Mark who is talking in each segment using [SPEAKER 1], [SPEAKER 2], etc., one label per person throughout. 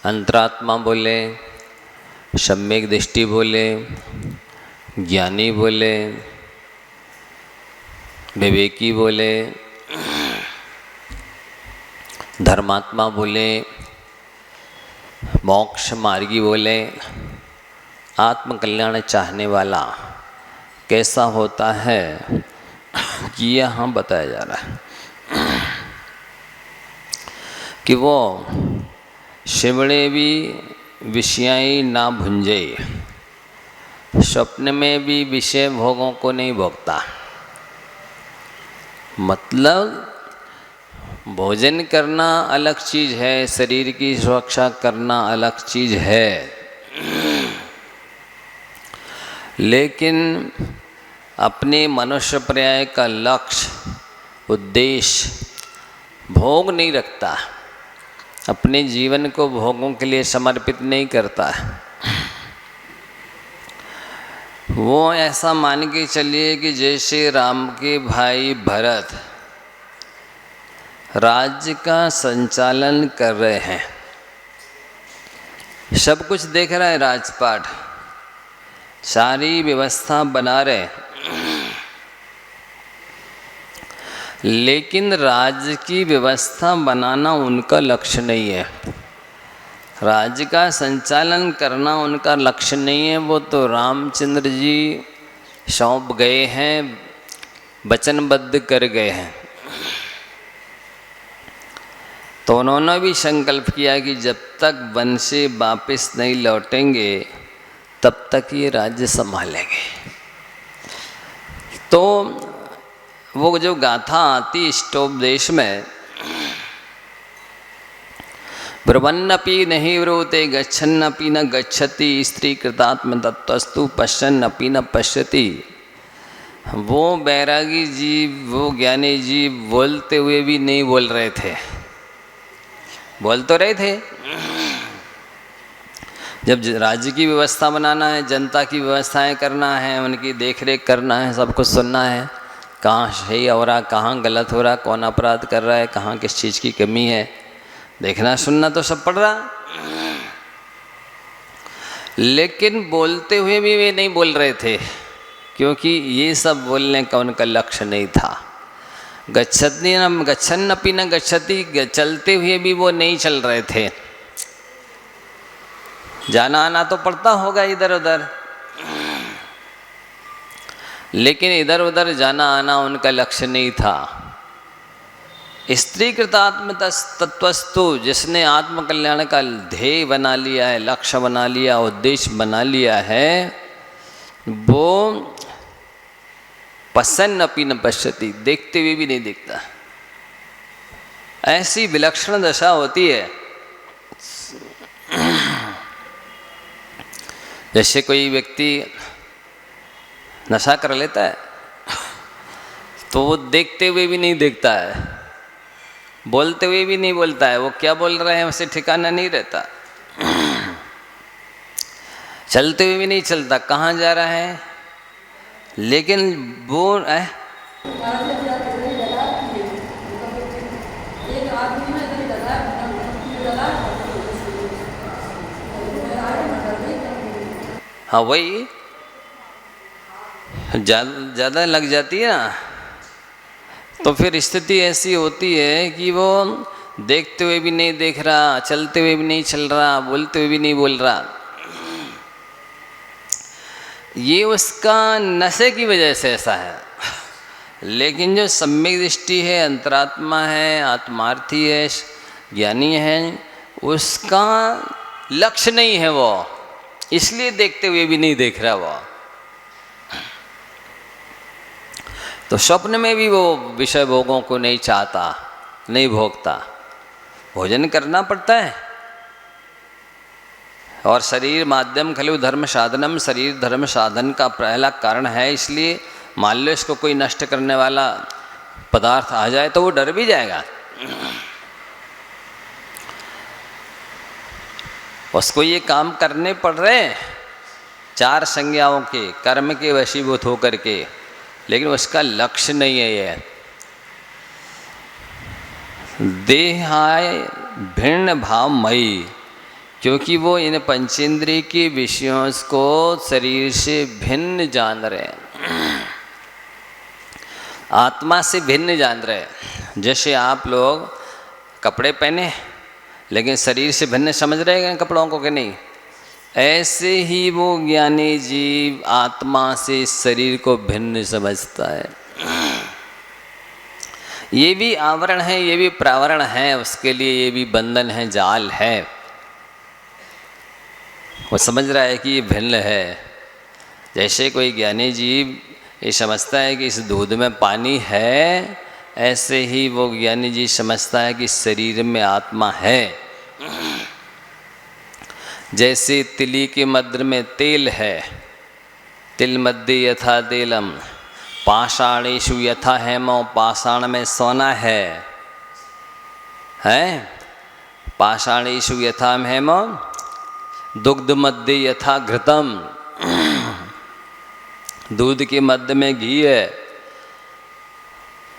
[SPEAKER 1] अंतरात्मा बोले, सम्यक दृष्टि बोले, ज्ञानी बोले, विवेकी बोले, धर्मात्मा बोले, मोक्ष मार्गी बोले, आत्म कल्याण चाहने वाला कैसा होता है कि यहाँ बताया जा रहा है कि वो शिवणे भी विषयाई ना भुंजे, स्वप्न में भी विषय भोगों को नहीं भोगता। मतलब भोजन करना अलग चीज़ है, शरीर की सुरक्षा करना अलग चीज़ है, लेकिन अपने मनुष्य पर्याय का लक्ष्य उद्देश्य भोग नहीं रखता, अपने जीवन को भोगों के लिए समर्पित नहीं करता है। वो ऐसा मान के चलिए कि जैसे राम के भाई भरत राज्य का संचालन कर रहे हैं, सब कुछ देख रहा है, राजपाट सारी व्यवस्था बना रहे, लेकिन राज्य की व्यवस्था बनाना उनका लक्ष्य नहीं है, राज्य का संचालन करना उनका लक्ष्य नहीं है। वो तो रामचंद्र जी सौंप गए हैं, वचनबद्ध कर गए हैं। तो उन्होंने भी संकल्प किया कि जब तक वन से वापस नहीं लौटेंगे तब तक ये राज्य संभालेंगे। तो वो जो गाथा आती इष्टोपदेश में, ब्रह्मन्नपि नहीं ब्रूते गच्छन्नपि न गच्छति, स्त्री कृतात्म तत्वस्तु पश्यन्नपि न पश्यति, वो बैरागी जी, वो ज्ञानी जी बोलते हुए भी नहीं बोल रहे थे। बोल तो रहे थे, जब राज्य की व्यवस्था बनाना है, जनता की व्यवस्थाएं करना है, उनकी देखरेख करना है, सब कुछ सुनना है, कहाँ सही हो रहा, कहाँ गलत हो रहा, कौन अपराध कर रहा है, कहाँ किस चीज़ की कमी है, देखना सुनना तो सब पड़ रहा। लेकिन बोलते हुए भी वे नहीं बोल रहे थे, क्योंकि ये सब बोलने का उनका लक्ष्य नहीं था। गच्छन्नपि न गच्छति, चलते हुए भी वो नहीं चल रहे थे। जाना आना तो पड़ता होगा इधर उधर, लेकिन इधर उधर जाना आना उनका लक्ष्य नहीं था। स्त्री कृतात्म तत्वस्तु, जिसने आत्म कल्याण का ध्येय बना लिया है, लक्ष्य बना लिया, उद्देश्य बना लिया है, वो पश्यन्नपि न पश्यति, देखते हुए भी नहीं देखता। ऐसी विलक्षण दशा होती है। जैसे कोई व्यक्ति नशा कर लेता है तो वो देखते हुए भी नहीं देखता है, बोलते हुए भी नहीं बोलता है, वो क्या बोल रहे हैं उसे ठिकाना नहीं रहता, चलते हुए भी नहीं चलता, कहाँ जा रहा है, लेकिन वो हाँ वही ज़्यादा लग जाती है ना, तो फिर स्थिति ऐसी होती है कि वो देखते हुए भी नहीं देख रहा, चलते हुए भी नहीं चल रहा, बोलते हुए भी नहीं बोल रहा। ये उसका नशे की वजह से ऐसा है। लेकिन जो सम्यक दृष्टि है, अंतरात्मा है, आत्मार्थी है, ज्ञानी है, उसका लक्ष्य नहीं है वो, इसलिए देखते हुए भी नहीं देख रहा वो। तो स्वप्न में भी वो विषय भोगों को नहीं चाहता, नहीं भोगता, भोजन करना पड़ता है। और शरीर माध्यम खलु धर्म साधनम, शरीर धर्म साधन का पहला कारण है, इसलिए मान लो इसको कोई नष्ट करने वाला पदार्थ आ जाए तो वो डर भी जाएगा, उसको ये काम करने पड़ रहे हैं चार संज्ञाओं के, कर्म के वशीभूत होकर के, लेकिन उसका लक्ष्य नहीं है ये। देहाय भिन्न भावमयी, क्योंकि वो इन पंचेंद्रिय के विषयों को शरीर से भिन्न जान रहे हैं, आत्मा से भिन्न जान रहे हैं। जैसे आप लोग कपड़े पहने लेकिन शरीर से भिन्न समझ रहे हैं कपड़ों को कि नहीं, ऐसे ही वो ज्ञानी जीव आत्मा से शरीर को भिन्न समझता है। ये भी आवरण है, ये भी प्रावरण है, उसके लिए ये भी बंधन है, जाल है। वो समझ रहा है कि ये भिन्न है। जैसे कोई ज्ञानी जीव ये समझता है कि इस दूध में पानी है, ऐसे ही वो ज्ञानी जी समझता है कि शरीर में आत्मा है। जैसे तिली के मध्य में तेल है, तिल मध्य यथा तेलम, पाषाणेषु यथा हेमो, पाषाण में सोना है, पाषाणेषु यथा हेमो, दुग्ध मध्य यथा घृतम, दूध के मध्य में घी है।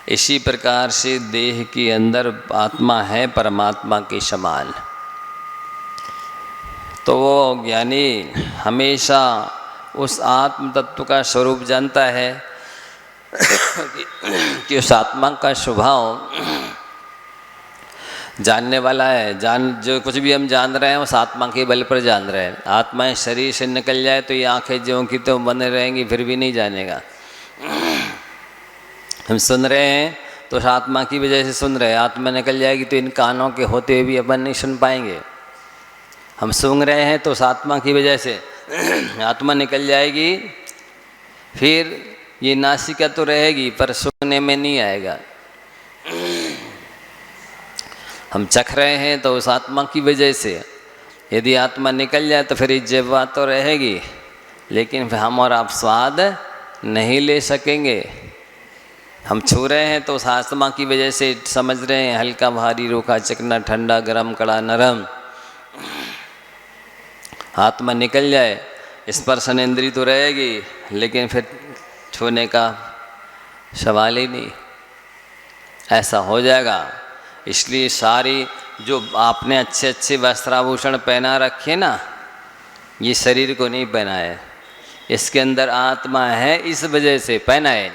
[SPEAKER 1] इसी प्रकार से देह के अंदर आत्मा है परमात्मा के समान। तो वो ज्ञानी हमेशा उस आत्म तत्व का स्वरूप जानता है कि उस आत्मा का स्वभाव जानने वाला है। जो कुछ भी हम जान रहे हैं उस आत्मा के बल पर जान रहे हैं। आत्मा शरीर से निकल जाए तो ये आंखें ज्यों की तो बंद रहेंगी, फिर भी नहीं जानेगा। हम सुन रहे हैं तो उस आत्मा की वजह से सुन रहे हैं, आत्मा निकल जाएगी तो इन कानों के होते हुए भी अपन नहीं सुन पाएंगे। हम सूंघ रहे हैं तो उस आत्मा की वजह से आत्मा निकल जाएगी, फिर ये नासिका तो रहेगी पर सुनने में नहीं आएगा। हम चख रहे हैं तो उस आत्मा की वजह से, यदि आत्मा निकल जाए तो फिर ये जिह्वा तो रहेगी, लेकिन फिर हम और आप स्वाद नहीं ले सकेंगे। हम छू रहे हैं तो उस आत्मा की वजह से समझ रहे हैं हल्का भारी रूखा चिकना ठंडा गरम कड़ा नरम। आत्मा निकल जाए स्पर्शन इंद्री तो रहेगी, लेकिन फिर छूने का सवाल ही नहीं, ऐसा हो जाएगा। इसलिए सारी जो आपने अच्छे अच्छे वस्त्राभूषण पहना रखे ना, ये शरीर को नहीं पहना है, इसके अंदर आत्मा है, इस वजह से पहना है।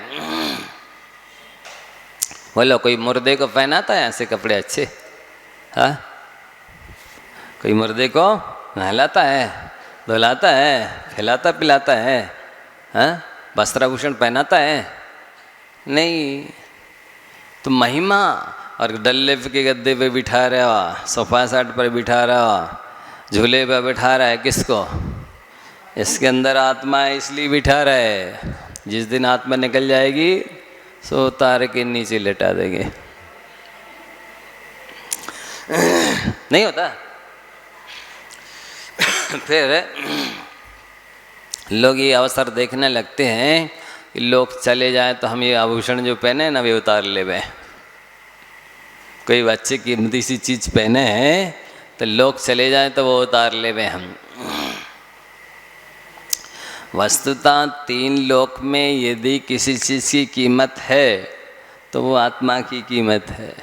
[SPEAKER 1] बोलो कोई मुर्दे को पहनाता है ऐसे कपड़े अच्छे? हाँ, कोई मुर्दे को नहलाता है, धुलाता है, खिलाता पिलाता है, हाँ, वस्त्राभूषण पहनाता है? नहीं। तो महिमा और डल्ले के गद्दे पे बिठा रहा, सोफा सेट पर बिठा रहा, झूले पे बिठा रहा है, किसको? इसके अंदर आत्मा है इसलिए बिठा रहा है। जिस दिन आत्मा निकल जाएगी सो उतार के नीचे लेटा देंगे। नहीं होता। फिर लोग ये अवसर देखने लगते हैं कि लोग चले जाएं तो हम ये आभूषण जो पहने ना वे उतार ले वे। कोई बच्चे कीमती सी चीज़ पहने हैं तो लोग चले जाएं तो वो उतार ले वे हम। वस्तुतः तीन लोक में यदि किसी चीज़ की कीमत है तो वो आत्मा की कीमत है।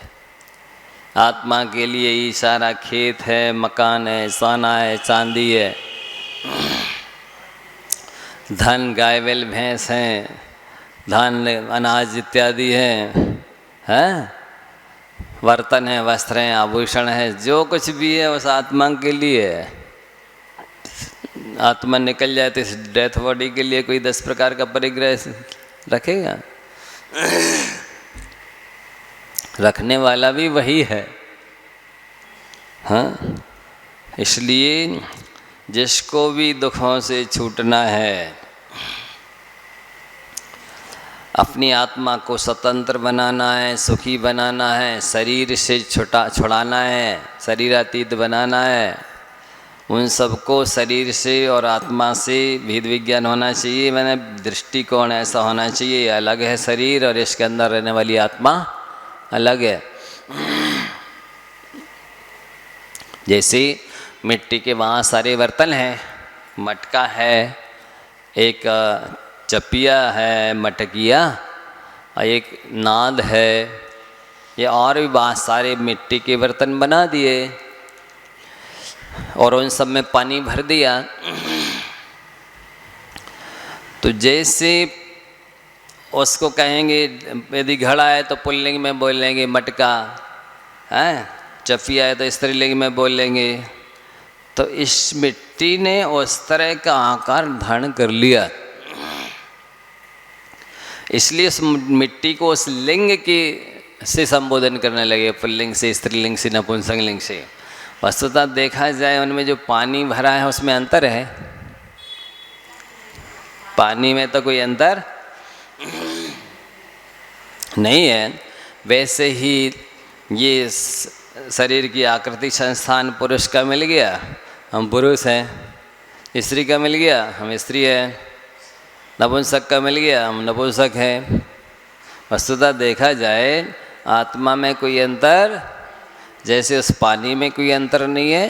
[SPEAKER 1] आत्मा के लिए ही सारा खेत है, मकान है, सोना है, चांदी है, धन गाय बैल भैंस हैं, धान अनाज इत्यादि हैं, बर्तन है, वस्त्र हैं, आभूषण है, जो कुछ भी है उस आत्मा के लिए है। आत्मा निकल जाए तो इस डेथ बॉडी के लिए कोई 10 प्रकार का परिग्रह रखेगा? रखने वाला भी वही है। हाँ, इसलिए जिसको भी दुखों से छूटना है, अपनी आत्मा को स्वतंत्र बनाना है, सुखी बनाना है, शरीर से छुड़ाना है, शरीरातीत बनाना है, उन सबको शरीर से और आत्मा से भेद विज्ञान होना चाहिए। मैंने दृष्टिकोण ऐसा होना चाहिए, अलग है शरीर और इसके अंदर रहने वाली आत्मा अलग है। जैसे मिट्टी के वहाँ सारे बर्तन हैं, मटका है, एक चपिया है, मटकिया, और एक नाद है, ये और भी बहुत सारे मिट्टी के बर्तन बना दिए। और उन सब में पानी भर दिया। तो जैसे उसको कहेंगे, यदि घड़ा है तो पुल्लिंग में बोलेंगे मटका, है चफिया है तो स्त्रीलिंग में बोलेंगे। तो इस मिट्टी ने उस तरह का आकार धारण कर लिया, इसलिए उस मिट्टी को उस लिंग के से संबोधन करने लगे, पुल्लिंग से, स्त्रीलिंग से, नपुंसकलिंग से। वस्तुतः देखा जाए उनमें जो पानी भरा है उसमें अंतर है, पानी में तो कोई अंतर नहीं है। वैसे ही ये शरीर की आकृति संस्थान पुरुष का मिल गया, हम पुरुष हैं, स्त्री का मिल गया, हम स्त्री हैं, नपुंसक का मिल गया, हम नपुंसक हैं। वस्तुतः देखा जाए आत्मा में कोई अंतर, जैसे उस पानी में कोई अंतर नहीं है,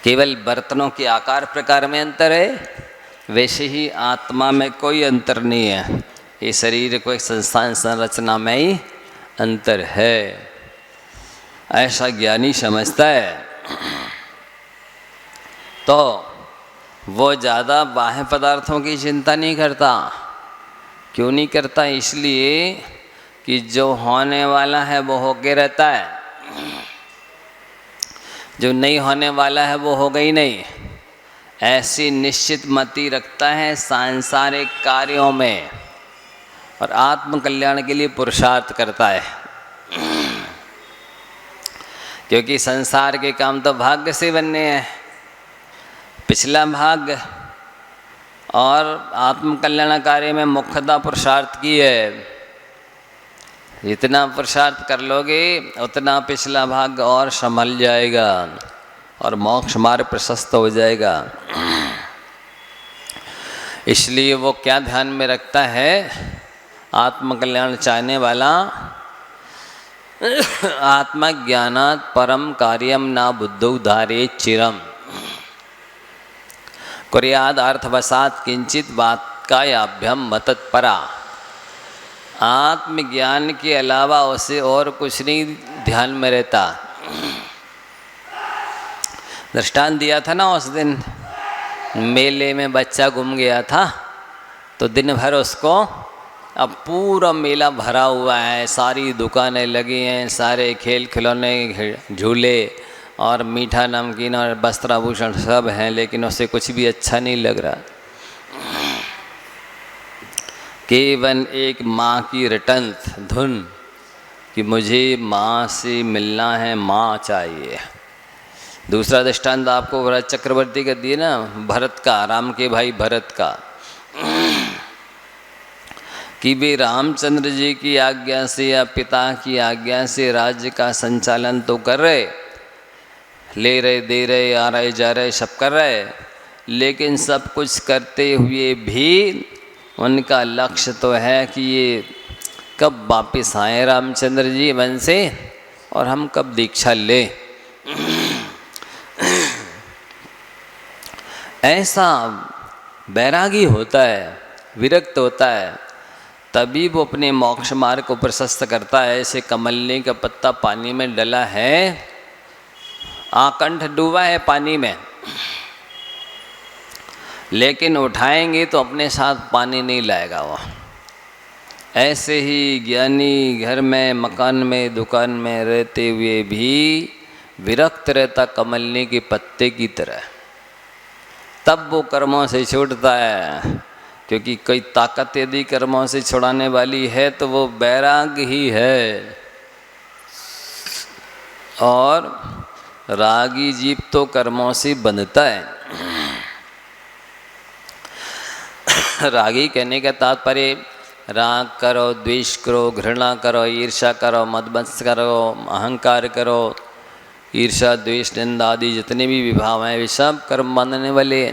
[SPEAKER 1] केवल बर्तनों के आकार प्रकार में अंतर है, वैसे ही आत्मा में कोई अंतर नहीं है। ये शरीर को एक संस्थान संरचना में ही अंतर है, ऐसा ज्ञानी समझता है। तो वो ज़्यादा बाह्य पदार्थों की चिंता नहीं करता। क्यों नहीं करता? इसलिए कि जो होने वाला है वो होके रहता है, जो नहीं होने वाला है वो होगा ही नहीं। ऐसी निश्चित मति रखता है सांसारिक कार्यों में और आत्म कल्याण के लिए पुरुषार्थ करता है। क्योंकि संसार के काम तो भाग्य से बनने हैं, पिछला भाग्य, और आत्म कल्याण कार्य में मुख्यतः पुरुषार्थ की है। जितना पुरुषार्थ कर लोगे उतना पिछला भाग्य और संभल जाएगा और मोक्ष मार्ग प्रशस्त हो जाएगा। इसलिए वो क्या ध्यान में रखता है, आत्मकल्याण चाहने वाला, आत्मज्ञानात् परम कार्यम ना बुद्धौ धारे चिरम, कुर्याद अर्थवसात किंचित वाक्कायाभ्यम मतत्परा। आत्मज्ञान के अलावा उसे और कुछ नहीं ध्यान में रहता। दृष्टांत दिया था ना उस दिन, मेले में बच्चा गुम गया था, तो दिन भर उसको, अब पूरा मेला भरा हुआ है, सारी दुकानें लगी हैं, सारे खेल खिलौने, झूले और मीठा नमकीन और वस्त्राभूषण सब हैं, लेकिन उसे कुछ भी अच्छा नहीं लग रहा। केवल एक माँ की रटंत धुन कि मुझे माँ से मिलना है, माँ चाहिए। दूसरा दृष्टांत आपको भरत चक्रवर्ती का दिए ना, भरत का, राम के भाई भरत का, कि वे रामचंद्र जी की आज्ञा से या पिता की आज्ञा से राज्य का संचालन तो कर रहे, ले रहे, दे रहे, आ रहे, जा रहे, सब कर रहे, लेकिन सब कुछ करते हुए भी उनका लक्ष्य तो है कि ये कब वापस आए रामचंद्र जी वन से और हम कब दीक्षा ले। ऐसा बैरागी होता है, विरक्त होता है, तभी वो अपने मोक्ष मार्ग को प्रशस्त करता है। ऐसे कमलनी का पत्ता पानी में डला है, आकंठ डूबा है पानी में, लेकिन उठाएंगे तो अपने साथ पानी नहीं लाएगा वो। ऐसे ही ज्ञानी घर में, मकान में, दुकान में रहते हुए भी विरक्त रहता कमलनी के पत्ते की तरह, तब वो कर्मों से छूटता है। क्योंकि कोई ताकत यदि कर्मों से छुड़ाने वाली है तो वो बैराग ही है, और रागी जीव तो कर्मों से बंधता है। रागी कहने का तात्पर्य राग करो, द्वेष करो, घृणा करो, ईर्ष्या करो, मदमत्स करो, अहंकार करो, ईर्ष्या, द्वेष, निंदा आदि जितने भी विभाव हैं वे सब कर्म बांधने वाले।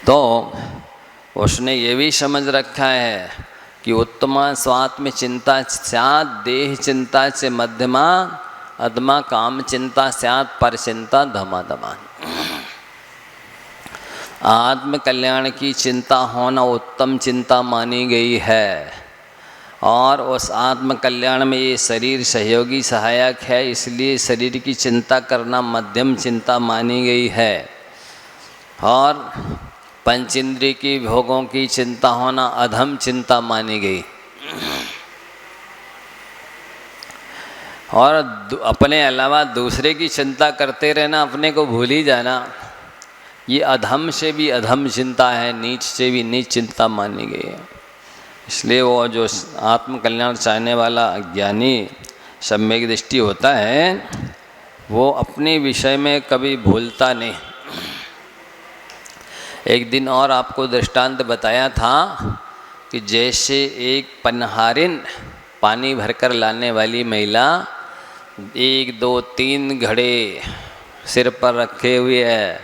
[SPEAKER 1] तो उसने ये भी समझ रखा है कि उत्तमा स्वात्म चिंता स्यात् देह चिंता से मध्यमा, अधमा काम चिंता स्यात् पर चिंता धमाधमा। आत्म कल्याण की चिंता होना उत्तम चिंता मानी गई है, और उस आत्म कल्याण में ये शरीर सहयोगी सहायक है, इसलिए शरीर की चिंता करना मध्यम चिंता मानी गई है। और पंचेंद्रिय की भोगों की चिंता होना अधम चिंता मानी गई। और अपने अलावा दूसरे की चिंता करते रहना, अपने को भूल ही जाना, ये अधम से भी अधम चिंता है, नीच से भी नीच चिंता मानी गई है। इसलिए वो जो आत्म कल्याण चाहने वाला ज्ञानी सम्यक दृष्टि होता है, वो अपने विषय में कभी भूलता नहीं। एक दिन और आपको दृष्टांत बताया था कि जैसे एक पनहारिन पानी भरकर लाने वाली महिला 1 2 3 घड़े सिर पर रखे हुए है,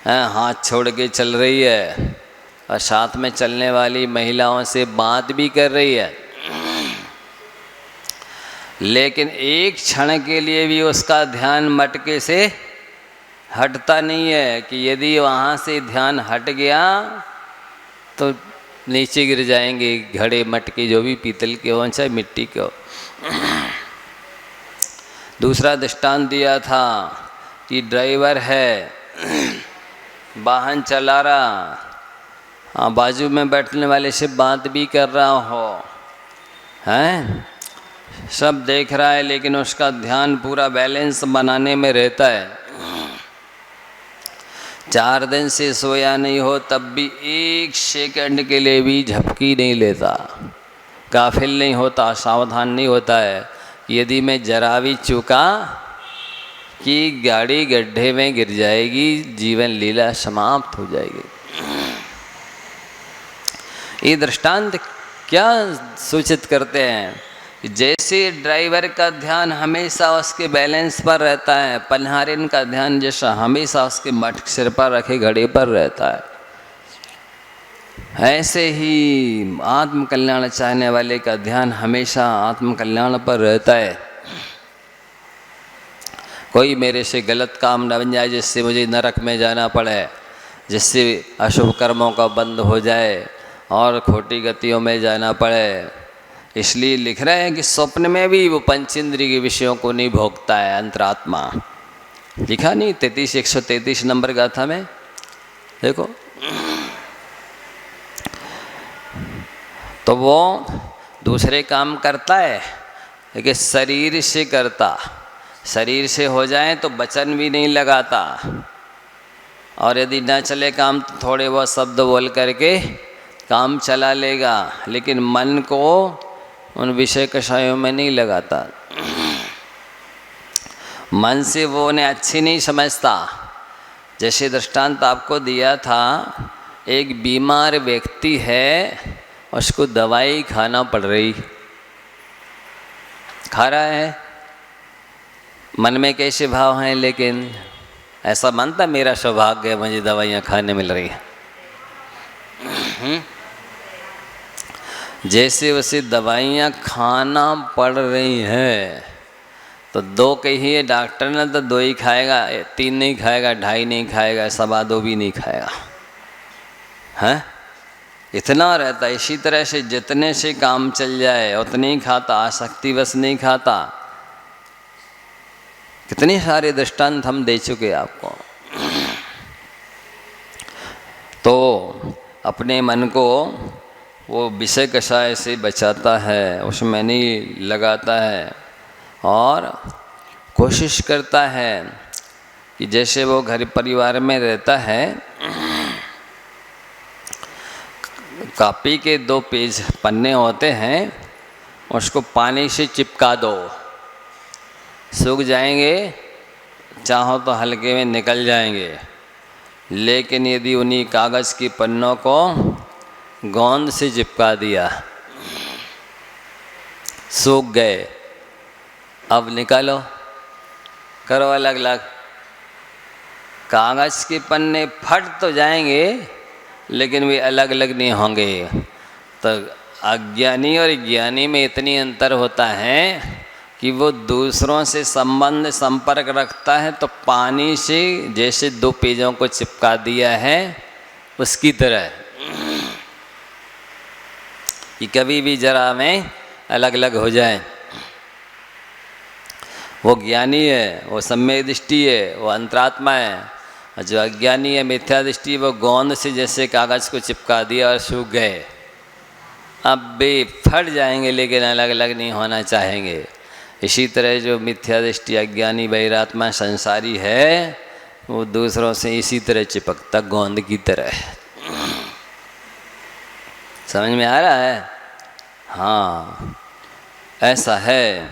[SPEAKER 1] हाथ छोड़ के चल रही है, और साथ में चलने वाली महिलाओं से बात भी कर रही है, लेकिन एक क्षण के लिए भी उसका ध्यान मटके से हटता नहीं है कि यदि वहाँ से ध्यान हट गया तो नीचे गिर जाएंगे घड़े मटके, जो भी पीतल के हो चाहे मिट्टी के हो। दूसरा दृष्टांत दिया था कि ड्राइवर है, वाहन चला रहा, बाजू में बैठने वाले से बात भी कर रहा हो, हैं, सब देख रहा है, लेकिन उसका ध्यान पूरा बैलेंस बनाने में रहता है। 4 दिन से सोया नहीं हो तब भी 1 सेकंड के लिए भी झपकी नहीं लेता, गाफिल नहीं होता, सावधान नहीं होता है। यदि मैं जरा भी चूका कि गाड़ी गड्ढे में गिर जाएगी, जीवन लीला समाप्त हो जाएगी। ये दृष्टांत क्या सूचित करते हैं? जैसे ड्राइवर का ध्यान हमेशा उसके बैलेंस पर रहता है, पनहारिन का ध्यान जैसा हमेशा उसके मटक सिर पर रखे घड़े पर रहता है, ऐसे ही आत्म कल्याण चाहने वाले का ध्यान हमेशा आत्म कल्याण पर रहता है। कोई मेरे से गलत काम न बन जाए जिससे मुझे नरक में जाना पड़े, जिससे अशुभ कर्मों का बंद हो जाए और खोटी गतियों में जाना पड़े। इसलिए लिख रहे हैं कि स्वप्न में भी वो पंचेंद्रिय के विषयों को नहीं भोगता है अंतरात्मा। लिखा नहीं 133 नंबर गाथा में, देखो। तो वो दूसरे काम करता है, लेकिन शरीर से करता, शरीर से हो जाए तो वचन भी नहीं लगाता, और यदि न चले काम तो थोड़े बहुत शब्द बोल करके काम चला लेगा, लेकिन मन को उन विषय कषायों में नहीं लगाता। मन से वो उन्हें अच्छी नहीं समझता। जैसे दृष्टांत आपको दिया था, एक बीमार व्यक्ति है, उसको दवाई खाना पड़ रही, खा रहा है, मन में कैसे भाव हैं, लेकिन ऐसा मानता मेरा सौभाग्य है मुझे दवाइयाँ खाने मिल रही हैं। जैसे वैसे दवाइयाँ खाना पड़ रही हैं, तो 2 कहिए डॉक्टर ने तो 2 ही खाएगा, 3 नहीं खाएगा, 2.5 नहीं खाएगा, 2.25 भी नहीं खाएगा, हैं? इतना रहता। इसी तरह से जितने से काम चल जाए उतने ही खाता, आसक्ति बस नहीं खाता। कितने सारे दृष्टांत हम दे चुके आपको। तो अपने मन को वो विषय कषाय से बचाता है, उसमें नहीं लगाता है, और कोशिश करता है कि जैसे वो घर परिवार में रहता है, कॉपी के 2 पेज पन्ने होते हैं, उसको पानी से चिपका दो, सूख जाएंगे, चाहो तो हल्के में निकल जाएंगे। लेकिन यदि उन्हीं कागज़ की पन्नों को गोंद से चिपका दिया, सूख गए, अब निकालो, करो अलग अलग। कागज़ के पन्ने फट तो जाएंगे, लेकिन वे अलग अलग नहीं होंगे। तो अज्ञानी और ज्ञानी में इतनी अंतर होता है कि वो दूसरों से संबंध संपर्क रखता है, तो पानी से जैसे 2 पेजों को चिपका दिया है उसकी तरह। कि कभी भी जरा में अलग अलग हो जाए। वो ज्ञानी है, वो सम्यक दृष्टि है, वो अंतरात्मा है। और जो अज्ञानी है, मिथ्या दृष्टि, वो गोंद से जैसे कागज़ को चिपका दिया और सूख गए। अब भी फट जाएंगे लेकिन अलग अलग नहीं होना चाहेंगे। इसी तरह जो मिथ्या दृष्टि अज्ञानी बहिरात्मा संसारी है, वो दूसरों से इसी तरह चिपकता गोंद की तरह है। समझ में आ रहा है? हाँ, ऐसा है।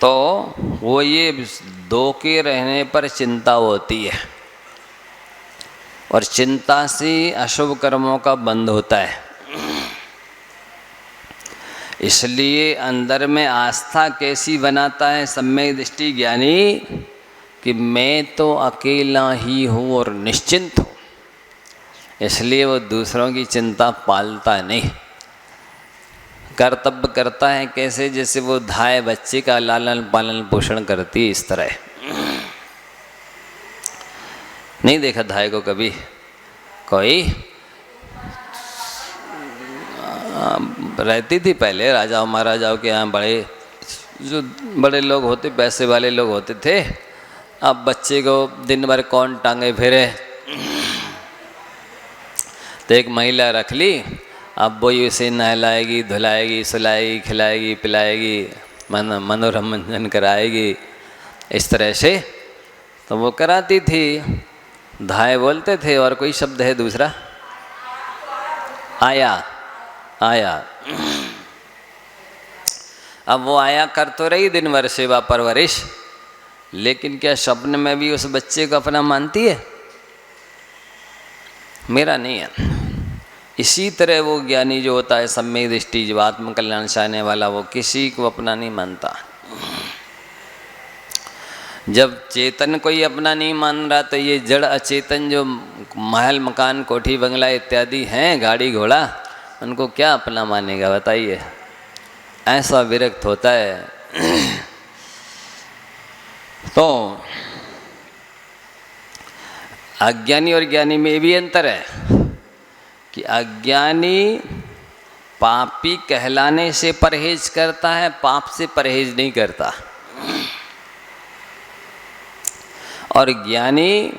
[SPEAKER 1] तो वो ये दो के रहने पर चिंता होती है, और चिंता से अशुभ कर्मों का बंध होता है। इसलिए अंदर में आस्था कैसी बनाता है सम्यक दृष्टि ज्ञानी, कि मैं तो अकेला ही हूँ और निश्चिंत हूँ। इसलिए वो दूसरों की चिंता पालता नहीं, कर्तव्य करता है। कैसे? जैसे वो धाय बच्चे का लालन पालन पोषण करती है, इस तरह। नहीं देखा धाय को कभी? कोई रहती थी पहले राजाओं महाराजाओं के यहाँ, जो बड़े लोग होते, पैसे वाले लोग होते थे। अब बच्चे को दिन भर कौन टांगे फिरे, तो एक महिला रख ली। अब वो उसे नहलाएगी, धुलाएगी, सुलाएगी, खिलाएगी, पिलाएगी, मनोरंजन कराएगी, इस तरह से तो वो कराती थी। धाय बोलते थे। और कोई शब्द है दूसरा? आया, आया। अब वो आया कर तो रही दिन भर सेवा परवरिश, लेकिन क्या स्वप्न में भी उस बच्चे को अपना मानती है? मेरा नहीं है। इसी तरह वो ज्ञानी जो होता है सम्यक दृष्टि, जो आत्म कल्याण चाहने वाला, वो किसी को अपना नहीं मानता। जब चेतन कोई अपना नहीं मान रहा, तो ये जड़ अचेतन जो महल मकान कोठी बंगला इत्यादि हैं, गाड़ी घोड़ा, उनको क्या अपना मानेगा बताइए? ऐसा विरक्त होता है। तो अज्ञानी और ज्ञानी में भी अंतर है कि अज्ञानी पापी कहलाने से परहेज करता है, पाप से परहेज नहीं करता। और ज्ञानी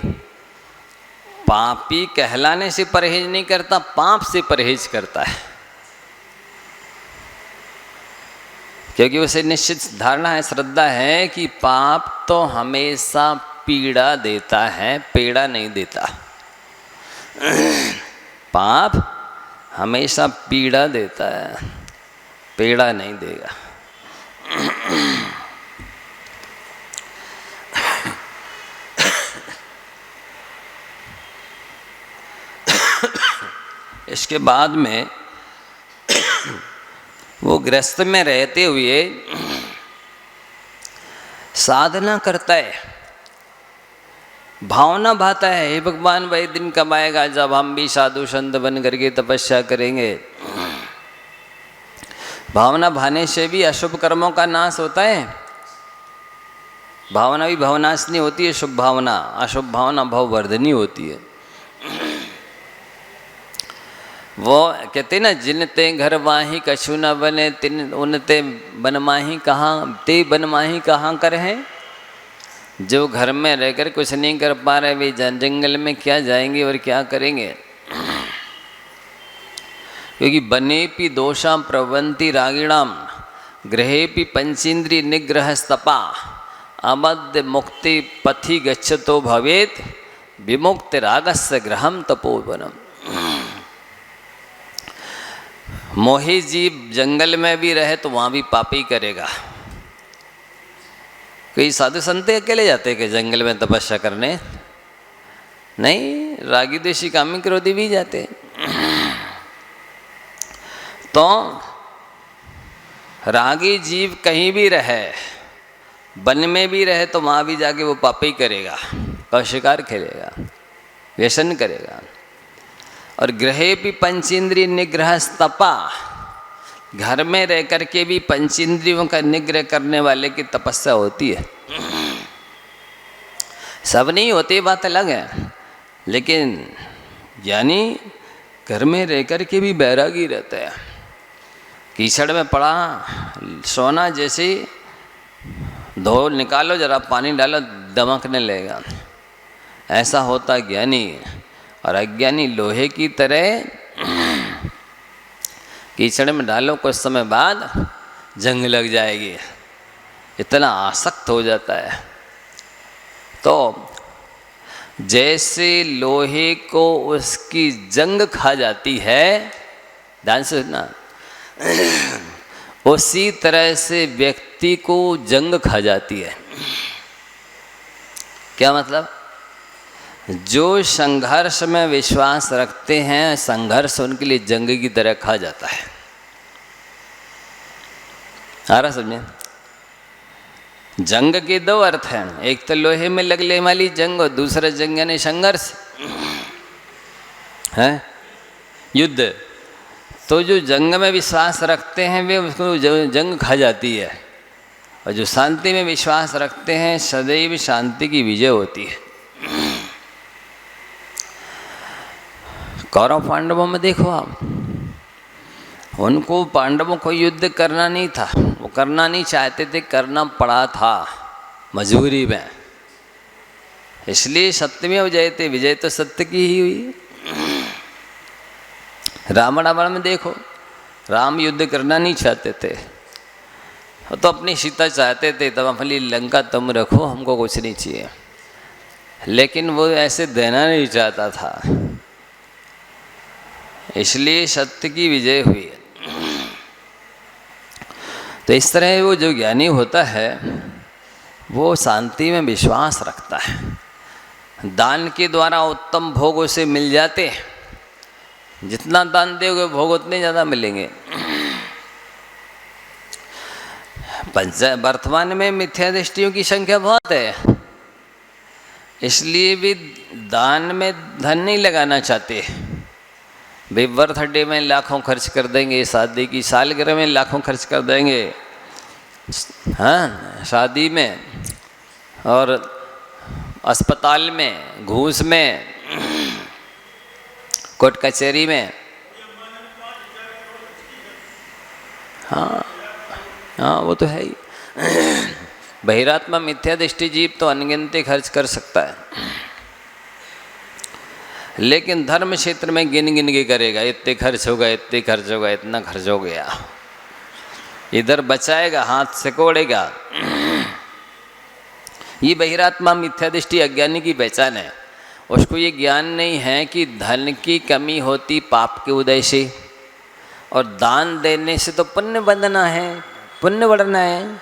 [SPEAKER 1] पापी कहलाने से परहेज नहीं करता, पाप से परहेज करता है। क्योंकि उसे निश्चित धारणा है, श्रद्धा है कि पाप तो हमेशा पीड़ा देता है, पेड़ा नहीं देता। पाप हमेशा पीड़ा देता है, पेड़ा नहीं देगा। इसके बाद में वो गृहस्थ में रहते हुए साधना करता है, भावना भाता है, हे भगवान वही दिन कब आएगा जब हम भी साधु संत बन करके तपस्या करेंगे। भावना भाने से भी अशुभ कर्मों का नाश होता है। भावना भी भावनाशनी होती है, शुभ भावना, अशुभ भावना भाववर्धनी होती है। वो कहते ना, जिन ते घर वाही कछु न बने, तिन उन ते बनमाही कहाँ, ते बनमाही कहाँ कर हैं। जो घर में रहकर कुछ नहीं कर पा रहे, वे जंगल में क्या जाएंगे और क्या करेंगे? क्योंकि बनेपि दोषा प्रवंति रागिणाम गृहेपि पंचेन्द्रिय निग्रह स्तपा अबद्ध मुक्ति पथि गच्छतो भवेत विमुक्त रागस्य गृहम तपोवनम। मोही जीव जंगल में भी रहे तो वहाँ भी पाप ही करेगा। कई साधु संत अकेले जाते कि जंगल में तपस्या करने? नहीं, रागी द्वेषी कामी क्रोधी भी जाते। तो रागी जीव कहीं भी रहे, वन में भी रहे, तो वहाँ भी जाके वो पाप ही करेगा, और शिकार खेलेगा, व्यसन करेगा। और गृहे भी पंचेंद्रिय निग्रह स्तपा, घर में रह करके भी पंचेंद्रियों का निग्रह करने वाले की तपस्या होती है। सब नहीं होती, बात अलग है, लेकिन यानी घर में रह कर के भी बैरागी रहता है। कीचड़ में पड़ा सोना जैसे धो निकालो, जरा पानी डालो, दमकने लगेगा। ऐसा होता ज्ञानी। और अज्ञानी लोहे की तरह कीचड़ में डालो, कुछ समय बाद जंग लग जाएगी, इतना आसक्त हो जाता है। तो जैसे लोहे को उसकी जंग खा जाती है, ध्यान से सुनना, उसी तरह से व्यक्ति को जंग खा जाती है। क्या मतलब? जो संघर्ष में विश्वास रखते हैं, संघर्ष उनके लिए जंग की तरह खा जाता है। आ रहा समझे? जंग के दो अर्थ हैं, एक तो लोहे में लगने वाली जंग और दूसरा जंग यानी संघर्ष है, युद्ध। तो जो जंग में विश्वास रखते हैं वे उसको जंग खा जाती है, और जो शांति में विश्वास रखते हैं सदैव शांति की विजय होती है। कौरव पांडवों में देखो आप, उनको पांडवों को युद्ध करना नहीं था, वो करना नहीं चाहते थे, करना पड़ा था मजबूरी में। इसलिए सत्यमेव जयते, विजय तो सत्य की ही हुई। रावण में देखो, राम युद्ध करना नहीं चाहते थे, वो तो अपनी सीता चाहते थे, तब अपनी लंका तुम रखो, हमको कुछ नहीं चाहिए। लेकिन वो ऐसे देना नहीं चाहता था, इसलिए सत्य की विजय हुई। तो इस तरह वो जो ज्ञानी होता है वो शांति में विश्वास रखता है। दान के द्वारा उत्तम भोग उसे मिल जाते हैं, जितना दान दोगे भोग उतने ज़्यादा मिलेंगे। वर्तमान में मिथ्या दृष्टियों की संख्या बहुत है, इसलिए भी दान में धन नहीं लगाना चाहते। वे बर्थडे में लाखों खर्च कर देंगे, शादी की सालगिरह में लाखों खर्च कर देंगे, हाँ, शादी में और अस्पताल में, घूस में, कोर्ट कचहरी में। हाँ हाँ, वो तो है ही। बहिरात्मा मिथ्या दृष्टि जीव तो अनगिनती खर्च कर सकता है, लेकिन धर्म क्षेत्र में गिन गिन के करेगा, इतने खर्च होगा, इतने खर्च होगा, इतना खर्च हो गया, इधर बचाएगा, हाथ से कोड़ेगा। ये बहिरात्मा मिथ्या दृष्टि अज्ञानी की पहचान है। उसको ये ज्ञान नहीं है कि धन की कमी होती पाप के उदय से, और दान देने से तो पुण्य बंधना है, पुण्य बढ़ना है,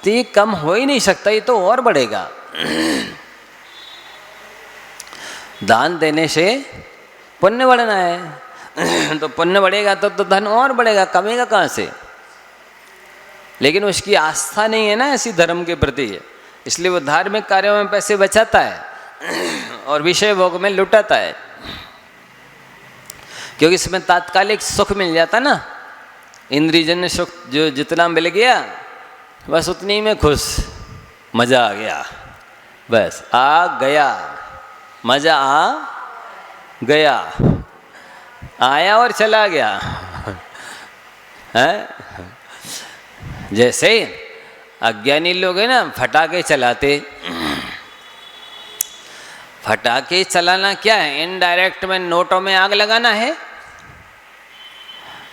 [SPEAKER 1] तो ये कम हो ही नहीं सकता, ये तो और बढ़ेगा। दान देने से पुण्य बढ़ना है, तो पुण्य बढ़ेगा तो धन और बढ़ेगा, कमेगा कहाँ से? लेकिन उसकी आस्था नहीं है ना ऐसी धर्म के प्रति, इसलिए वो धार्मिक कार्यों में पैसे बचाता है और विषय भोग में लुटाता है, क्योंकि इसमें तात्कालिक सुख मिल जाता ना, इंद्रियजन्य सुख जो जितना मिल गया बस उतनी में खुश, मज़ा आ गया, बस आ गया, मज़ा आ गया, आया और चला गया है। जैसे अज्ञानी लोग हैं ना, फटाके चलाते। फटाके चलाना क्या है? इनडायरेक्ट में नोटों में आग लगाना है,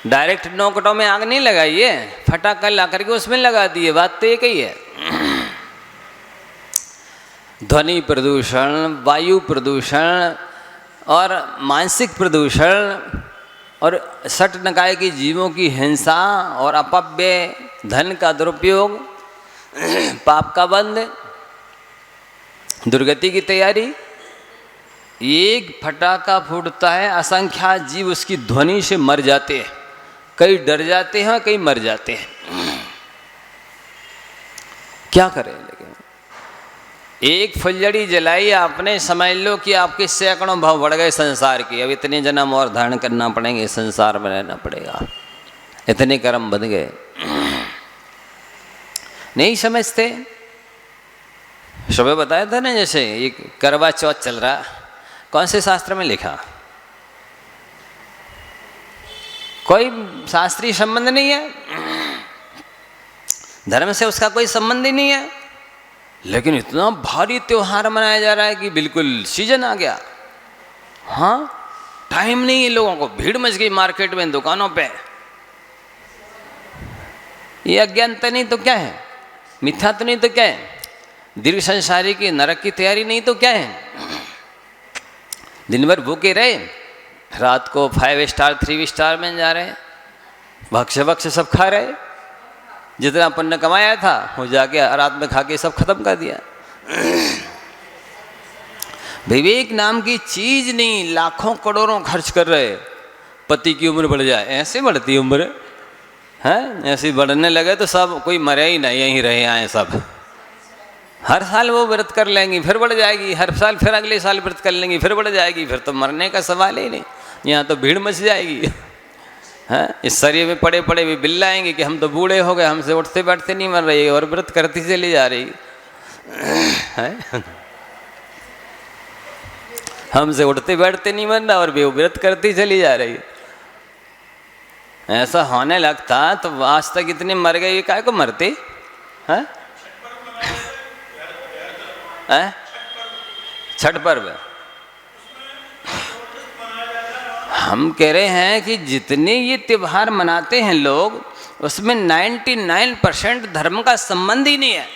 [SPEAKER 1] डायरेक्ट नोटों में आग नहीं लगाइए, फटाका ला करके उसमें लगा दिए, बात तो एक ही है। ध्वनि प्रदूषण, वायु प्रदूषण और मानसिक प्रदूषण और सट निकाय की जीवों की हिंसा और अपव्यय, धन का दुरुपयोग, पाप का बंध, दुर्गति की तैयारी। एक फटाका फूटता है, असंख्यात जीव उसकी ध्वनि से मर जाते हैं, कई डर जाते हैं, कई मर जाते हैं। क्या करें? लेकिन एक फुलझड़ी जलाई आपने, समझ लो कि आपके सैकड़ों भाव बढ़ गए संसार के। अब इतने जन्म और धारण करना पड़ेंगे, संसार में रहना पड़ेगा, इतने कर्म बन गए। नहीं समझते। सुबह बताया था ना, जैसे ये करवा चौथ चल रहा, कौन से शास्त्र में लिखा? कोई शास्त्रीय संबंध नहीं है, धर्म से उसका कोई संबंध ही नहीं है, लेकिन इतना भारी त्योहार मनाया जा रहा है कि बिल्कुल सीजन आ गया। हाँ, टाइम नहीं है लोगों को, भीड़ मच गई मार्केट में, दुकानों पे। ये अज्ञानता नहीं तो क्या है, मिथ्या तो नहीं तो क्या है, दीर्घ संसारी की नरक की तैयारी नहीं तो क्या है। दिन भर भूखे रहे, रात को 5 स्टार 3 स्टार में जा रहे, भक्ष्य सब खा रहे, जितना पुण्य कमाया था वो जाके रात में खा के सब खत्म कर दिया। विवेक नाम की चीज नहीं, लाखों करोड़ों खर्च कर रहे, पति की उम्र बढ़ जाए, ऐसे बढ़ती उम्र है, ऐसे बढ़ने लगे तो सब कोई मरे ही नहीं, यहीं रहे आए सब। हर साल वो व्रत कर लेंगी, फिर बढ़ जाएगी, हर साल फिर अगले साल व्रत कर लेंगी, फिर बढ़ जाएगी, फिर तो मरने का सवाल ही नहीं, यहाँ तो भीड़ मच जाएगी। हैं, इस शरीर में पड़े पड़े भी बिल्लाएंगे कि हम तो बूढ़े हो गए, हमसे उठते बैठते नहीं मर रही और व्रत करती चली जा रही है। हमसे उठते बैठते नहीं मर रहा और भी व्रत करती चली जा रही। ऐसा होने लगता तो आज तक इतने मर गए, काय को मरते हैं? छठ पर्व हम कह रहे हैं कि जितने ये त्योहार मनाते हैं लोग, उसमें 99% धर्म का संबंध ही नहीं है।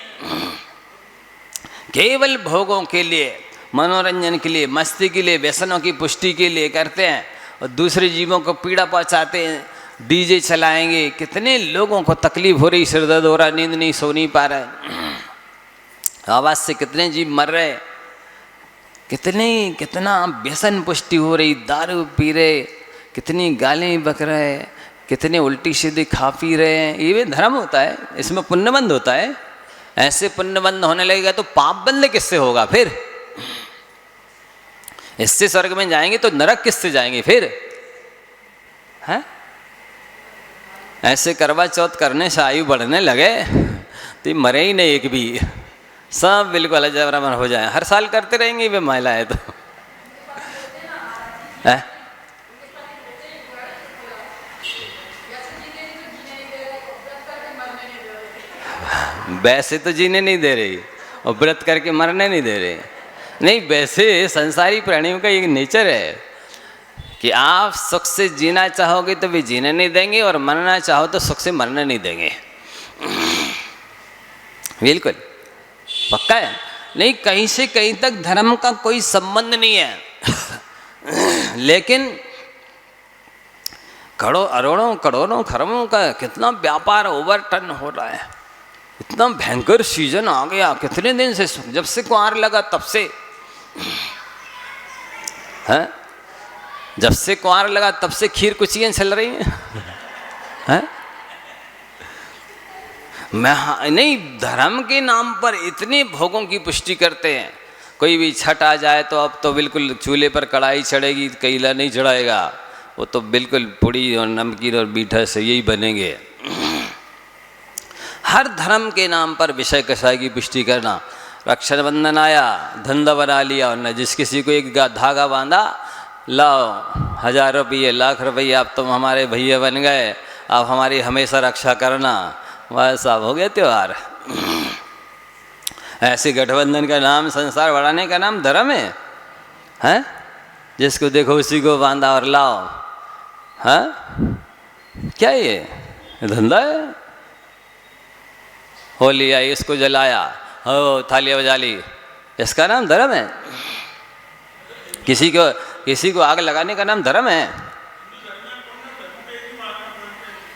[SPEAKER 1] केवल भोगों के लिए, मनोरंजन के लिए, मस्ती के लिए, व्यसनों की पुष्टि के लिए करते हैं और दूसरे जीवों को पीड़ा पहुंचाते हैं। डीजे चलाएंगे, कितने लोगों को तकलीफ हो रही, सिर दर्द हो रहा, नींद नहीं, सो नहीं पा रहा, आवाज़ से कितने जीव मर रहे, कितना व्यसन पुष्टि हो रही, दारू पी रहे, कितनी गालें बक रहे, कितने उल्टी सीधी खा पी रहे हैं। ये भी धर्म होता है, इसमें पुण्यबंध होता है। ऐसे पुण्यबंध होने लगेगा तो पाप बंध किससे होगा फिर? इससे स्वर्ग में जाएंगे तो नरक किससे जाएंगे फिर? हैं? ऐसे करवा चौथ करने से आयु बढ़ने लगे तो मरे ही नहीं एक भी, सब बिल्कुल अजबरामन हो जाए। हर साल करते रहेंगे वे महिलाएं तो है? वैसे तो जीने नहीं दे रही और व्रत करके मरने नहीं दे रहे। नहीं, वैसे संसारी प्राणियों का एक नेचर है कि आप सुख से जीना चाहोगे तो भी जीने नहीं देंगे और मरना चाहो तो सुख से मरने नहीं देंगे। बिल्कुल पक्का है। नहीं, कहीं से कहीं तक धर्म का कोई संबंध नहीं है। लेकिन करोड़ों खरबों का कितना व्यापार ओवरटर्न हो रहा है। इतना भयंकर सीजन आ गया, कितने दिन से, जब से कुआर लगा तब से है, जब से कुआर लगा तब से खीर कुचियाँ चल रही हैं। नहीं, धर्म के नाम पर इतने भोगों की पुष्टि करते हैं। कोई भी छठ आ जाए तो अब तो बिल्कुल चूल्हे पर कढ़ाई चढ़ेगी, कैला नहीं चढ़ाएगा, वो तो बिल्कुल पूड़ी और नमकीन और मीठा से यही बनेंगे। हर धर्म के नाम पर विषय कषाय की पुष्टि करना। रक्षाबंधन आया, धंधा बना लिया, और न जिस किसी को एक धागा बांधा, लाओ 1000 रुपये, लाख रुपये, आप तुम हमारे भैया बन गए, आप हमारी हमेशा रक्षा करना, बस अब हो गया त्यौहार। ऐसे गठबंधन का नाम, संसार बढ़ाने का नाम धर्म है, हैं? जिसको देखो उसी को बांधा और लाओ। हाँ, क्या ये धंधा है? होली आई, इसको जलाया, हो थालियाँ बजा ली, इसका नाम धर्म है? किसी को आग लगाने का नाम धर्म है?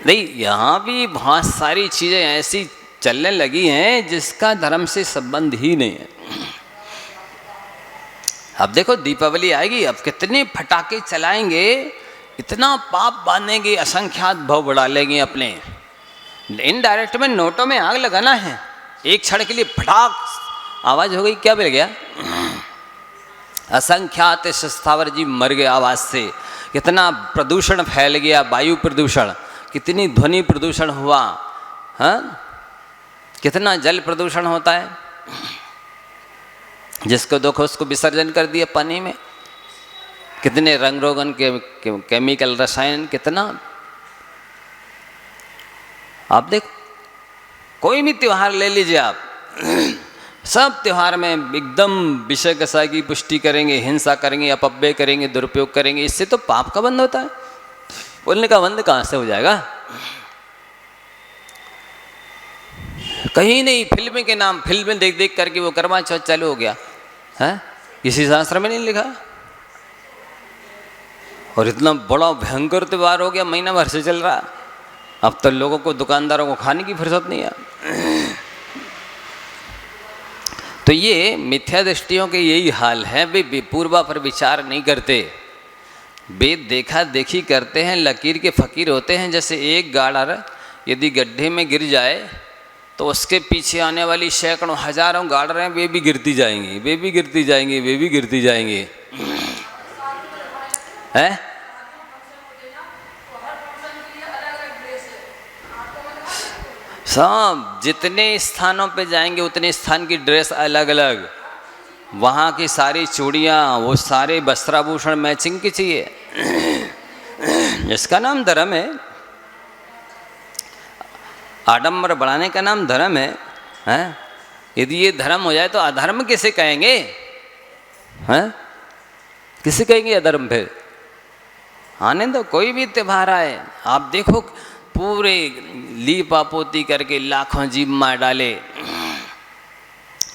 [SPEAKER 1] नहीं, यहाँ भी बहुत सारी चीज़ें ऐसी चलने लगी हैं जिसका धर्म से संबंध ही नहीं है। अब देखो दीपावली आएगी, अब कितने फटाके चलाएंगे, इतना पाप बांधेंगे, असंख्यात भाव बढ़ा लेंगे अपने। इनडायरेक्ट में नोटों में आग लगाना है, एक क्षण के लिए फटाक आवाज हो गई, क्या मिल गया? असंख्यात स्थावर जीव मर गए आवाज से। कितना प्रदूषण फैल गया, वायु प्रदूषण, कितनी ध्वनि प्रदूषण हुआ, हाँ, कितना जल प्रदूषण होता है। जिसको देखो उसको विसर्जन कर दिया पानी में। कितने रंग रोगन के केमिकल रसायन, कितना आप देख, कोई भी त्यौहार ले लीजिए आप, सब त्यौहार में एकदम विषय कसाई की पुष्टि करेंगे, हिंसा करेंगे, अपव्यय करेंगे, दुरुपयोग करेंगे। इससे तो पाप का बंध होता है, पुण्य का बंध कहाँ से हो जाएगा? कहीं नहीं। फिल्म के नाम, फिल्म देख देख करके वो करवा चौथ चालू हो गया है, किसी शास्त्र में नहीं लिखा। और इतना बड़ा भयंकर त्यौहार हो गया, महीना भर से चल रहा। अब तो लोगों को, दुकानदारों को खाने की फुर्सत नहीं है। तो ये मिथ्या दृष्टियों के यही हाल है, वे पूर्वा पर विचार नहीं करते, वे देखा देखी करते हैं, लकीर के फकीर होते हैं। जैसे एक गाड़र यदि गड्ढे में गिर जाए तो उसके पीछे आने वाली सैकड़ों हजारों गाड़र हैं, वे भी गिरती जाएंगी, वे भी गिरती जाएंगी, वे भी गिरती जाएंगी, है? सब जितने स्थानों पे जाएंगे उतने स्थान की ड्रेस अलग अलग, वहाँ की सारी चूड़ियाँ, वो सारे वस्त्राभूषण मैचिंग की चाहिए। इसका नाम धर्म है, आडंबर बढ़ाने का नाम धर्म है, हैं? यदि ये धर्म हो जाए तो अधर्म किसे कहेंगे? हैं? किसे कहेंगे अधर्म? फिर आने दो, कोई भी त्यौहार आए, आप देखो पूरे लीपापोती करके लाखों जीव मार डाले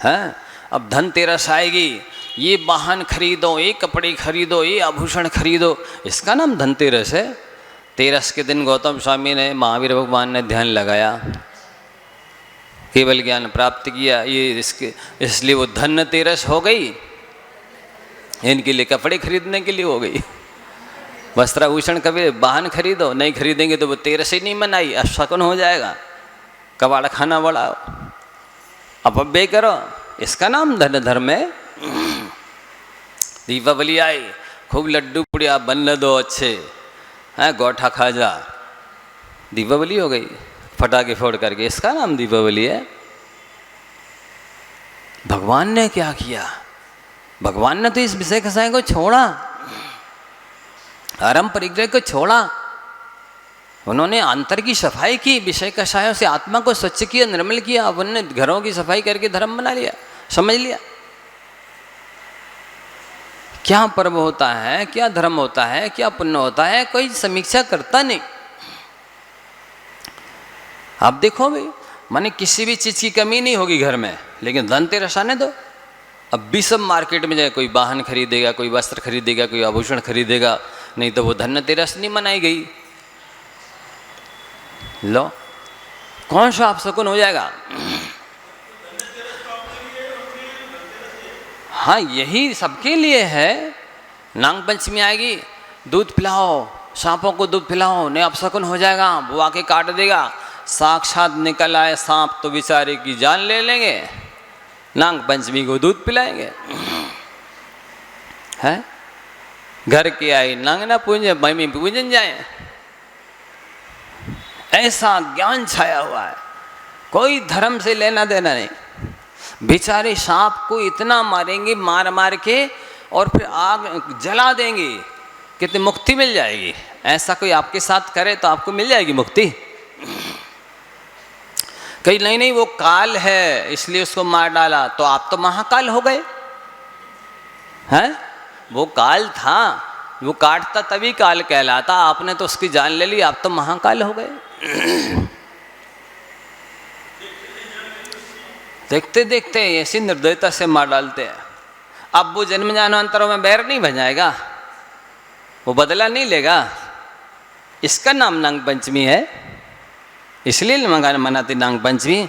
[SPEAKER 1] हैं। अब धनतेरस आएगी, ये वाहन खरीदो, ये कपड़े खरीदो, ये आभूषण खरीदो, इसका नाम धनतेरस है। तेरस के दिन गौतम स्वामी ने, महावीर भगवान ने ध्यान लगाया, केवल ज्ञान प्राप्त किया, ये इसलिए वो धनतेरस हो गई, इनके लिए कपड़े खरीदने के लिए हो गई। वस्त्राभूषण कभी वाहन खरीदो, नहीं खरीदेंगे तो वो तेरस ही नहीं मनाई, अशकुन हो जाएगा, कबाड़ खाना बढ़ाओ, अपव्यय करो, इसका नाम धन धर्म है। दीपावली आई, खूब लड्डू पुड़िया बन दो अच्छे, हैं, गोठा खाजा, दीपावली हो गई, फटाके फोड़ करके, इसका नाम दीपावली है। भगवान ने क्या किया? भगवान ने तो इस विषय कसाय को छोड़ा, आरम परिग्रह को छोड़ा, उन्होंने अंतर की सफाई की, विषय कषायों से आत्मा को स्वच्छ किया, निर्मल किया। अब उन्होंने घरों की सफाई करके धर्म बना लिया, समझ लिया क्या पर्व होता है, क्या धर्म होता है, क्या पुण्य होता है, कोई समीक्षा करता नहीं। आप देखो भाई, माने किसी भी चीज़ की कमी नहीं होगी घर में, लेकिन धनतेरस आने दो, अब भी सब मार्केट में जाए, कोई वाहन खरीदेगा, कोई वस्त्र खरीदेगा, कोई आभूषण खरीदेगा, नहीं तो वो धनतेरस नहीं मनाई गई। लो, कौन सा अपशकुन हो जाएगा? हाँ, यही सबके लिए है। नाग पंचमी आएगी, दूध पिलाओ, सांपों को दूध पिलाओ, नहीं अपशकुन हो जाएगा, वो आके काट देगा। साक्षात निकल आए सांप तो बेचारे की जान ले लेंगे, नाग पंचमी को दूध पिलाएंगे, है? घर के आई नांग ना पूजे, मम्मी पूजन जाए, ऐसा ज्ञान छाया हुआ है, कोई धर्म से लेना देना नहीं। बेचारे सांप को इतना मारेंगे, मार मार के, और फिर आग जला देंगे, कितनी मुक्ति मिल जाएगी। ऐसा कोई आपके साथ करे तो आपको मिल जाएगी मुक्ति। कहीं नहीं नहीं वो काल है इसलिए उसको मार डाला, तो आप तो महाकाल हो गए हैं। वो काल था, वो काटता तभी काल कहलाता, आपने तो उसकी जान ले ली, आप तो महाकाल हो गए। देखते देखते ऐसी निर्दयता से मार डालते हैं। अब वो जन्म जन्मांतरों में बैर नहीं बन जाएगा, वो बदला नहीं लेगा। इसका नाम नाग पंचमी है, इसलिए मनाती नाग पंचमी।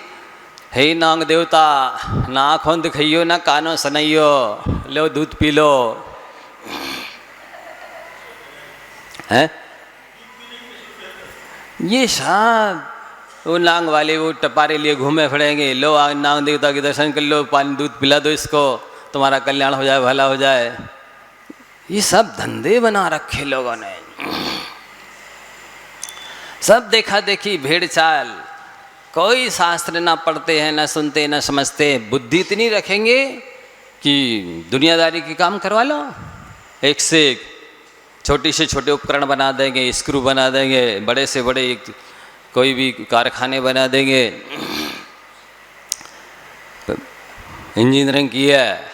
[SPEAKER 1] हे नाग देवता, ना आँखों दिखाइयो, ना कानों सुनाइयो, लो दूध पी लो, है? ये सब वो नाग वाले वो टपारे लिए घूमे फिरेंगे, लो नाग देवता के दर्शन कर लो, पानी दूध पिला दो इसको, तुम्हारा कल्याण हो जाए, भला हो जाए। ये सब धंधे बना रखे लोगों ने, सब देखा देखी, भेड़ चाल, कोई शास्त्र ना पढ़ते हैं, ना सुनते, ना समझते। बुद्धि इतनी रखेंगे कि दुनियादारी के काम करवा लो, एक से एक छोटी से छोटे उपकरण बना देंगे, स्क्रू बना देंगे, बड़े से बड़े एक कोई भी कारखाने बना देंगे, इंजीनियरिंग की है,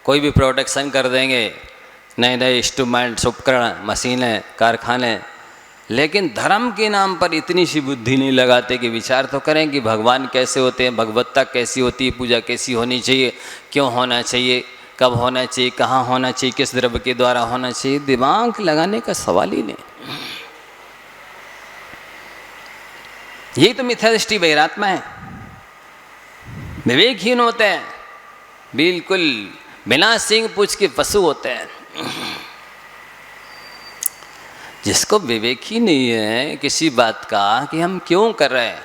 [SPEAKER 1] कोई भी प्रोडक्शन कर देंगे, नए नए इंस्ट्रूमेंट्स, उपकरण, मशीनें, कारखाने, लेकिन धर्म के नाम पर इतनी सी बुद्धि नहीं लगाते कि विचार तो करें कि भगवान कैसे होते हैं, भगवत्ता कैसी होती है, पूजा कैसी होनी चाहिए, क्यों होना चाहिए, कब होना चाहिए, कहाँ होना चाहिए, किस द्रव्य के द्वारा होना चाहिए। दिमाग लगाने का सवाल ही नहीं। यही तो मिथ्या दृष्टि बहिरात्मा है। विवेकहीन होते हैं, बिल्कुल बिना सींग पूछ के पशु होते हैं। जिसको विवेक ही नहीं है किसी बात का कि हम क्यों कर रहे हैं,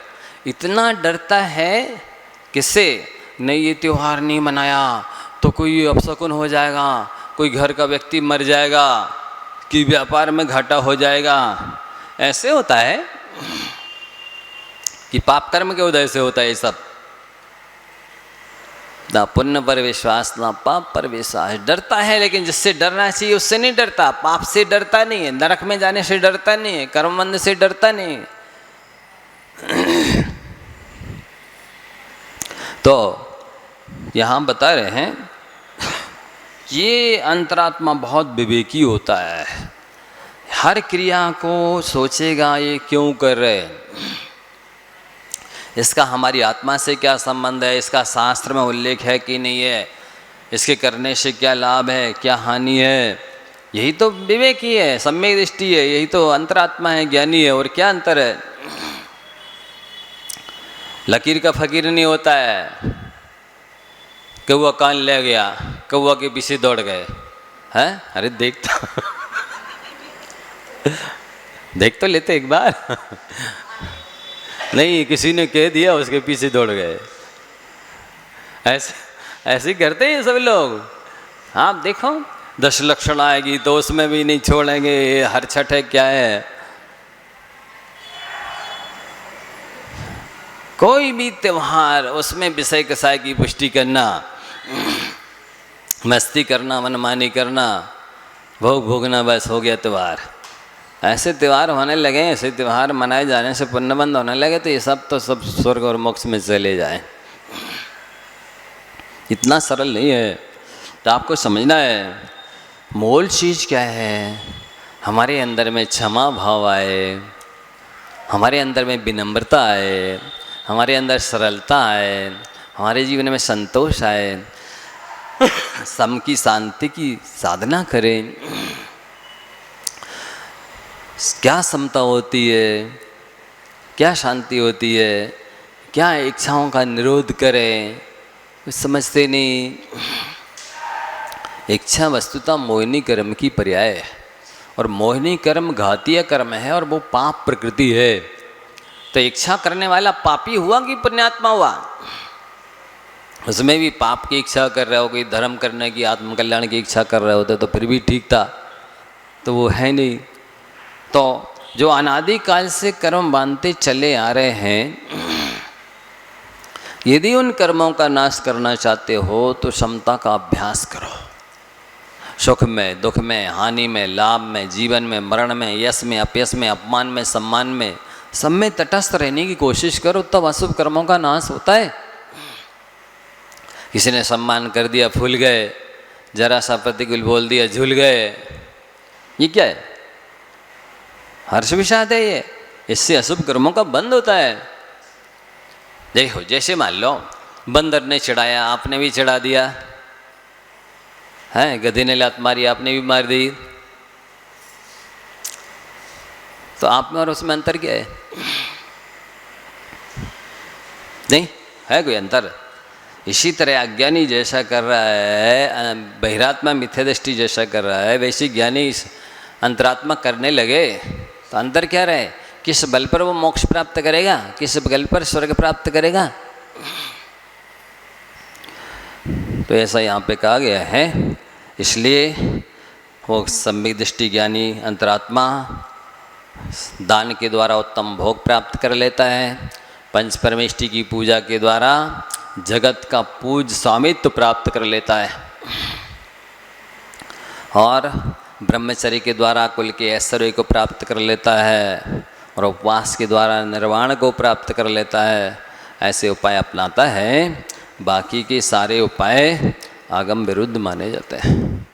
[SPEAKER 1] इतना डरता है किससे, नहीं ये त्यौहार नहीं मनाया तो कोई अपशकुन हो जाएगा, कोई घर का व्यक्ति मर जाएगा, कि व्यापार में घाटा हो जाएगा। ऐसे होता है कि पाप कर्म के उदय से होता है ये सब। ना पुण्य पर विश्वास, ना पाप पर विश्वास। डरता है, लेकिन जिससे डरना चाहिए उससे नहीं डरता। पाप से डरता नहीं है, नरक में जाने से डरता नहीं है, कर्मबंध से डरता नहीं है। तो यहाँ बता रहे हैं ये अंतरात्मा बहुत विवेकी होता है, हर क्रिया को सोचेगा ये क्यों कर रहे हैं, इसका हमारी आत्मा से क्या संबंध है, इसका शास्त्र में उल्लेख है कि नहीं है, इसके करने से क्या लाभ है, क्या हानि है। यही तो विवेक ही है, सम्यक दृष्टि है, यही तो अंतरात्मा है, ज्ञानी है। और क्या अंतर है? लकीर का फकीर नहीं होता है। कौवा कान ले गया, कौवा के पीछे दौड़ गए हैं, अरे देख तो लेते एक बार नहीं, किसी ने कह दिया उसके पीछे दौड़ गए। ऐसे ही करते हैं सब लोग। आप देखो 10 लक्षण आएगी तो उसमें भी नहीं छोड़ेंगे, हर छठ है क्या है। कोई भी त्योहार उसमें विषय कसाय की पुष्टि करना, मस्ती करना, मनमानी करना, भोग भोगना, बस हो गया त्यौहार। ऐसे त्यौहार होने लगे, ऐसे त्यौहार मनाए जाने से पुण्यबंध होने लगे तो ये सब तो सब स्वर्ग और मोक्ष में चले जाए। इतना सरल नहीं है। तो आपको समझना है मूल चीज़ क्या है। हमारे अंदर में क्षमा भाव आए, हमारे अंदर में विनम्रता आए, हमारे अंदर सरलता आए, हमारे जीवन में संतोष आए, सम की शांति की साधना करें। क्या समता होती है, क्या शांति होती है, क्या इच्छाओं का निरोध करें, कुछ समझते नहीं। इच्छा वस्तुतः मोहिनी कर्म की पर्याय है, और मोहिनी कर्म घातीय कर्म है, और वो पाप प्रकृति है। तो इच्छा करने वाला पापी हुआ कि पुण्यात्मा हुआ? उसमें भी पाप की इच्छा कर रहे हो, कोई धर्म करने की, आत्मकल्याण की इच्छा कर रहे होते तो फिर भी ठीक था। तो वो है नहीं। तो जो अनादिकाल से कर्म बांधते चले आ रहे हैं, यदि उन कर्मों का नाश करना चाहते हो तो समता का अभ्यास करो। सुख में, दुख में, हानि में, लाभ में, जीवन में, मरण में, यश में, अपयश में, अपमान में, सम्मान में, सब में तटस्थ रहने की कोशिश करो, तब अशुभ कर्मों का नाश होता है। किसी ने सम्मान कर दिया, फूल गए, जरा सा प्रतिकूल बोल दिया, झूल गए, ये क्या है? हर्ष विषाद है ये। इससे अशुभ कर्मों का बंद होता है। देखो, जैसे मान लो बंदर ने चढ़ाया, आपने भी चढ़ा दिया है, गधे ने लात मारी, आपने भी मार दी, तो आप में और उसमें अंतर क्या है? नहीं है कोई अंतर? इसी तरह अज्ञानी जैसा कर रहा है, बहिरात्मा मिथ्या दृष्टि जैसा कर रहा है, वैसे ज्ञानी अंतरात्मा करने लगे तो अंतर क्या रहे? किस बल पर वो मोक्ष प्राप्त करेगा, किस बल पर स्वर्ग प्राप्त करेगा? तो ऐसा यहाँ पे कहा गया है। इसलिए वो सम्यक दृष्टि ज्ञानी अंतरात्मा दान के द्वारा उत्तम भोग प्राप्त कर लेता है, पंच परमेष्टि की पूजा के द्वारा जगत का पूज स्वामित्व प्राप्त कर लेता है, और ब्रह्मचर्य के द्वारा कुल के ऐश्वर्य को प्राप्त कर लेता है, और उपवास के द्वारा निर्वाण को प्राप्त कर लेता है, ऐसे उपाय अपनाता है, बाकी के सारे उपाय आगम विरुद्ध माने जाते हैं।